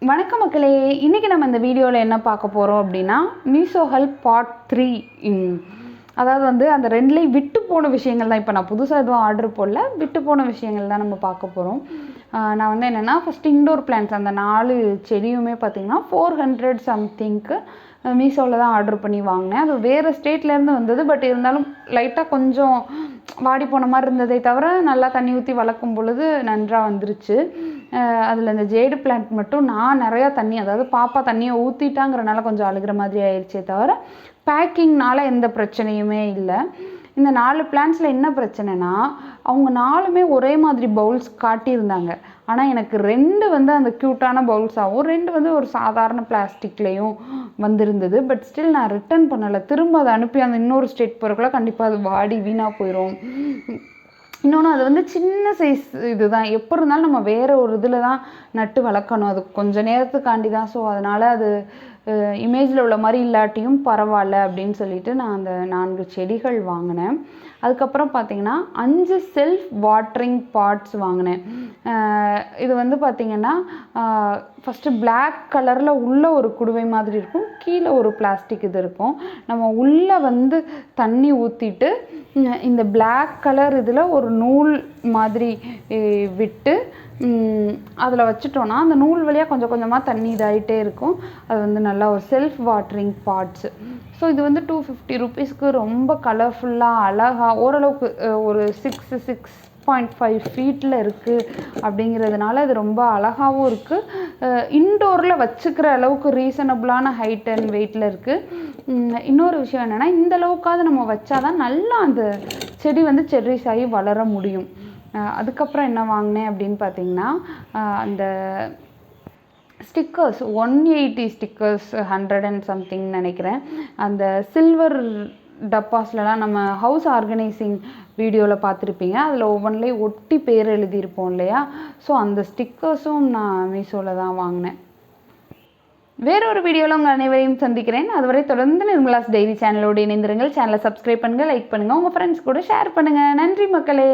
வணக்கம் மக்களே, இன்றைக்கி நம்ம இந்த வீடியோவில் என்ன பார்க்க போகிறோம் அப்படின்னா மீஷோ ஹெல்ப் பார்ட் 3. அதாவது அந்த ரெண்டுலேயும் விட்டு போன விஷயங்கள் தான். இப்போ நான் புதுசாக எதுவும் ஆர்டர் போடல, விட்டு போன விஷயங்கள் தான் நம்ம பார்க்க போகிறோம். நான் என்னென்னா ஃபஸ்ட்டு இன்டோர் பிளான்ஸ் அந்த 4 செடியுமே பார்த்திங்கன்னா 400 சம்திங்க்கு மீஷோவில் தான் ஆர்டர் பண்ணி வாங்கினேன். அது வேறு ஸ்டேட்லேருந்து வந்தது. பட் இருந்தாலும் லைட்டாக கொஞ்சம் வாடி போன மாதிரி இருந்ததை தவிர நல்லா தண்ணி ஊற்றி வளர்க்கும் பொழுது நன்றாக வந்துருச்சு. அதில் இந்த ஜேடு பிளான்ட் மட்டும் நான் நிறையா தண்ணி, அதாவது பாப்பா தண்ணியை ஊற்றிட்டாங்கிறனால கொஞ்சம் அழுகிற மாதிரி ஆயிடுச்சே தவிர பேக்கிங்னால எந்த பிரச்சனையுமே இல்லை. இந்த 4 பிளான்ட்ஸில் என்ன பிரச்சனைனா, அவங்க 4மே ஒரே மாதிரி பவுல்ஸ் காட்டியிருந்தாங்க. ஆனால் எனக்கு 2 அந்த க்யூட்டான பவுல்ஸாகவும் 2 ஒரு சாதாரண பிளாஸ்டிக்லேயும் வந்திருந்தது. பட் ஸ்டில் நான் ரிட்டர்ன் பண்ணலை. திரும்ப அதை அனுப்பி அந்த இன்னொரு ஸ்டேட் போகிறக்குள்ள கண்டிப்பாக அது வாடி வீணாக போயிடும். இன்னொன்று அது சின்ன சைஸ் இது தான். எப்போ இருந்தாலும் நம்ம வேறு ஒரு இதில் தான் நட்டு வளர்க்கணும். அது கொஞ்சம் நேரத்துக்காண்டி தான். ஸோ அதனால் அது இமேஜில் உள்ள மாதிரி இல்லாட்டியும் பரவாயில்ல அப்படின்னு சொல்லிட்டு நான் அந்த 4 செடிகள் வாங்கினேன். அதுக்கப்புறம் பார்த்திங்கன்னா 5 செல்ஃப் வாட்டரிங் பாட்ஸ் வாங்கினேன். இது பார்த்திங்கன்னா ஃபஸ்ட்டு பிளாக் கலரில் உள்ள ஒரு குடுவை மாதிரி இருக்கும், கீழே ஒரு பிளாஸ்டிக் இது இருக்கும். நம்ம உள்ளே தண்ணி ஊற்றிட்டு இந்த பிளாக் கலர் இதில் ஒரு நூல் மாதிரி விட்டு அதில் வச்சுட்டோன்னா அந்த நூல் வழியாக கொஞ்சம் கொஞ்சமாக தண்ணி இதாகிட்டே இருக்கும். அது நல்லா ஒரு செல்ஃப் வாட்டரிங் பாட்ஸு. ஸோ இது 250 ருபீஸ்க்கு ரொம்ப கலர்ஃபுல்லாக அழகாக ஓரளவுக்கு ஒரு 6.5 ஃபீட்டில் இருக்குது. அப்படிங்கிறதுனால இது ரொம்ப அழகாகவும் இருக்குது. இன்டோரில் வச்சுக்கிற அளவுக்கு ரீசனபிளான ஹைட் அண்ட் வெயிட்டில் இருக்குது. இன்னொரு விஷயம் என்னென்னா, இந்த அளவுக்காவது நம்ம வச்சாதான் நல்லா அந்த செடி செர்ரிஸ் ஆகி வளர முடியும். அதுக்கப்புறம் என்ன வாங்கினேன் அப்படின்னு பார்த்தீங்கன்னா, அந்த ஸ்டிக்கர்ஸ் 180 ஸ்டிக்கர்ஸ் 100 and சம்திங் நினைக்கிறேன். அந்த சில்வர் டப்பாஸ்லலாம் நம்ம ஹவுஸ் ஆர்கனைசிங் வீடியோவில் பார்த்துருப்பீங்க. அதில் ஒவ்வொன்றிலையும் ஒட்டி பேர் எழுதியிருப்போம் இல்லையா? ஸோ அந்த ஸ்டிக்கர்ஸும் நான் மீஷோவில் தான் வாங்கினேன். வேறொரு வீடியோவில் உங்கள் அனைவரையும் சந்திக்கிறேன். அதுவரை தொடர்ந்து நிர்மலாஸ் டைரி சேனலோடு இணைந்திருங்கள். சேனலை சப்ஸ்கிரைப் பண்ணுங்கள், லைக் பண்ணுங்கள், உங்கள் ஃப்ரெண்ட்ஸ் கூட ஷேர் பண்ணுங்கள். நன்றி மக்களே.